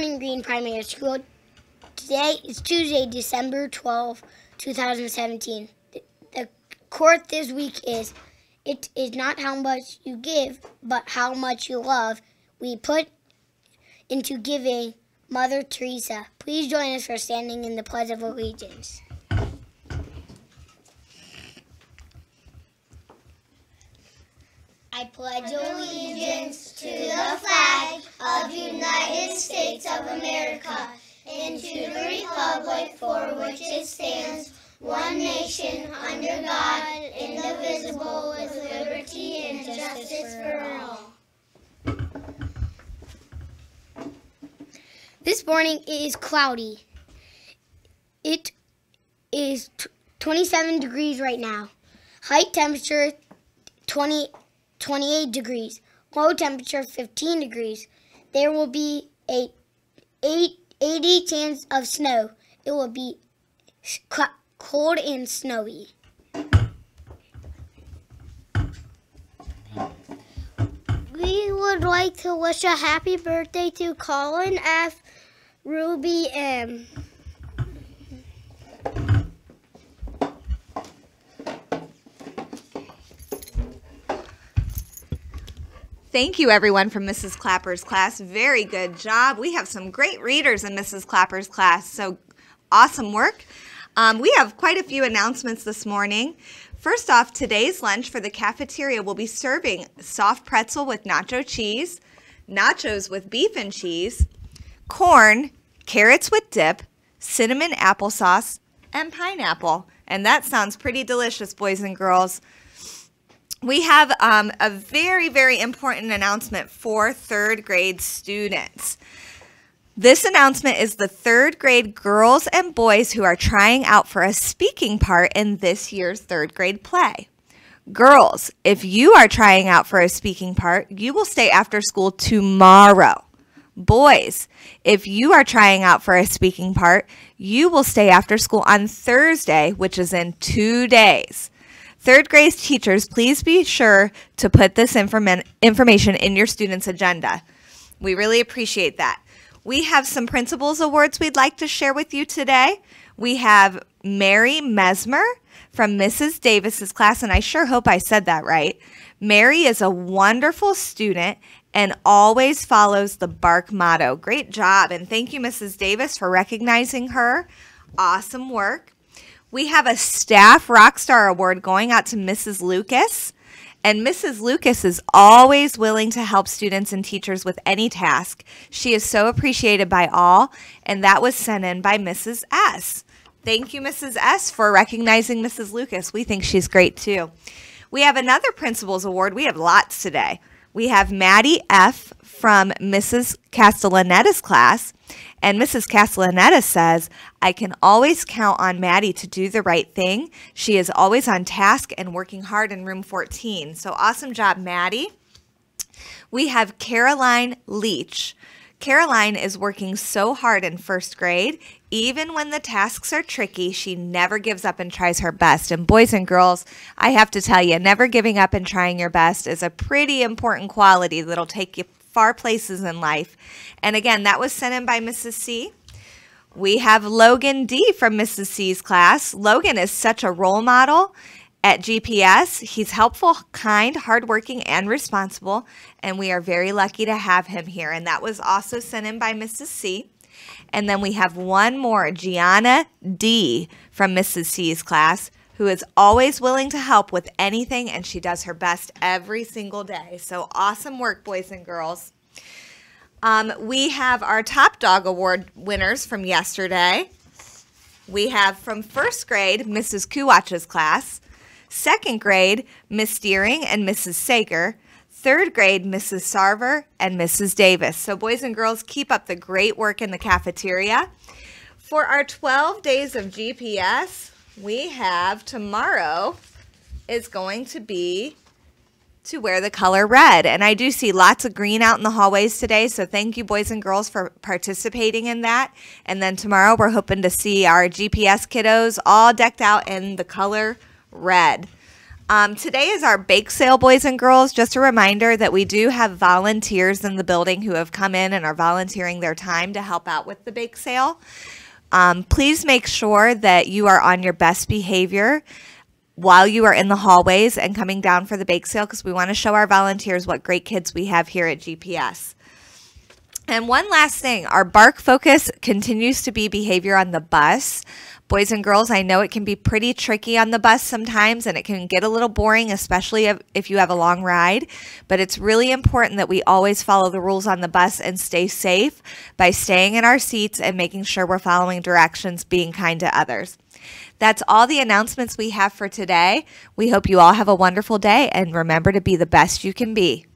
morning, Green Primary School. Today is Tuesday, December 12, 2017. The quote this week is, "It is not how much you give, but how much you love we put into giving." Mother Teresa. Please join us for standing in the Pledge of Allegiance. I pledge allegiance to the flag of the United States of America and to the republic for which it stands, one nation, under God, indivisible, with liberty and justice for all. This morning it is cloudy. It is 27 degrees right now. High temperature 28 degrees. Low temperature 15 degrees. There will be a 80 chance of snow. It will be cold and snowy. We would like to wish a happy birthday to Colin F., Ruby M. Thank you, everyone, from Mrs. Clapper's class. Very good job. We have some great readers in Mrs. Clapper's class, so awesome work. We have quite a few announcements this morning. First off, today's lunch for the cafeteria will be serving soft pretzel with nacho cheese, nachos with beef and cheese, corn, carrots with dip, cinnamon applesauce, and pineapple. And that sounds pretty delicious, boys and girls. We have a very, very important announcement for third grade students. This announcement is the third grade girls and boys who are trying out for a speaking part in this year's third grade play. Girls, if you are trying out for a speaking part, you will stay after school tomorrow. Boys, if you are trying out for a speaking part, you will stay after school on Thursday, which is in 2 days. Third grade teachers, please be sure to put this information in your students' agenda. We really appreciate that. We have some principals awards we'd like to share with you today. We have Mary Mesmer from Mrs. Davis's class, and I sure hope I said that right. Mary is a wonderful student and always follows the BARK motto. Great job, and thank you, Mrs. Davis, for recognizing her. Awesome work. We have a Staff Rockstar Award going out to Mrs. Lucas. And Mrs. Lucas is always willing to help students and teachers with any task. She is so appreciated by all, and that was sent in by Mrs. S. Thank you, Mrs. S., for recognizing Mrs. Lucas. We think she's great, too. We have another Principal's Award. We have lots today. We have Maddie F. from Mrs. Castellaneta's class, and Mrs. Castellaneta says, "I can always count on Maddie to do the right thing. She is always on task and working hard in room 14. So awesome job, Maddie. We have Caroline Leach. Caroline is working so hard in first grade. Even when the tasks are tricky, she never gives up and tries her best. And boys and girls, I have to tell you, never giving up and trying your best is a pretty important quality that'll take you far places in life. And again, that was sent in by Mrs. C. We have Logan D. from Mrs. C's class. Logan is such a role model at GPS. He's helpful, kind, hardworking, and responsible, and we are very lucky to have him here. And that was also sent in by Mrs. C. And then we have one more, Gianna D. from Mrs. C's class, who is always willing to help with anything, and she does her best every single day. So awesome work, boys and girls. We have our Top Dog Award winners from yesterday. We have from first grade, Mrs. Kuwach's class. Second grade, Miss Deering and Mrs. Sager. Third grade, Mrs. Sarver and Mrs. Davis. So boys and girls, keep up the great work in the cafeteria. For our 12 days of GPS, we have tomorrow is going to be to wear the color red. And I do see lots of green out in the hallways today, so thank you, boys and girls, for participating in that. And then tomorrow we're hoping to see our GPS kiddos all decked out in the color red. Today is our bake sale, boys and girls. Just a reminder that we do have volunteers in the building who have come in and are volunteering their time to help out with the bake sale. Please make sure that you are on your best behavior while you are in the hallways and coming down for the bake sale, because we want to show our volunteers what great kids we have here at GPS. And one last thing, our BARC focus continues to be behavior on the bus. Boys and girls, I know it can be pretty tricky on the bus sometimes, and it can get a little boring, especially if you have a long ride. But it's really important that we always follow the rules on the bus and stay safe by staying in our seats and making sure we're following directions, being kind to others. That's all the announcements we have for today. We hope you all have a wonderful day, and remember to be the best you can be.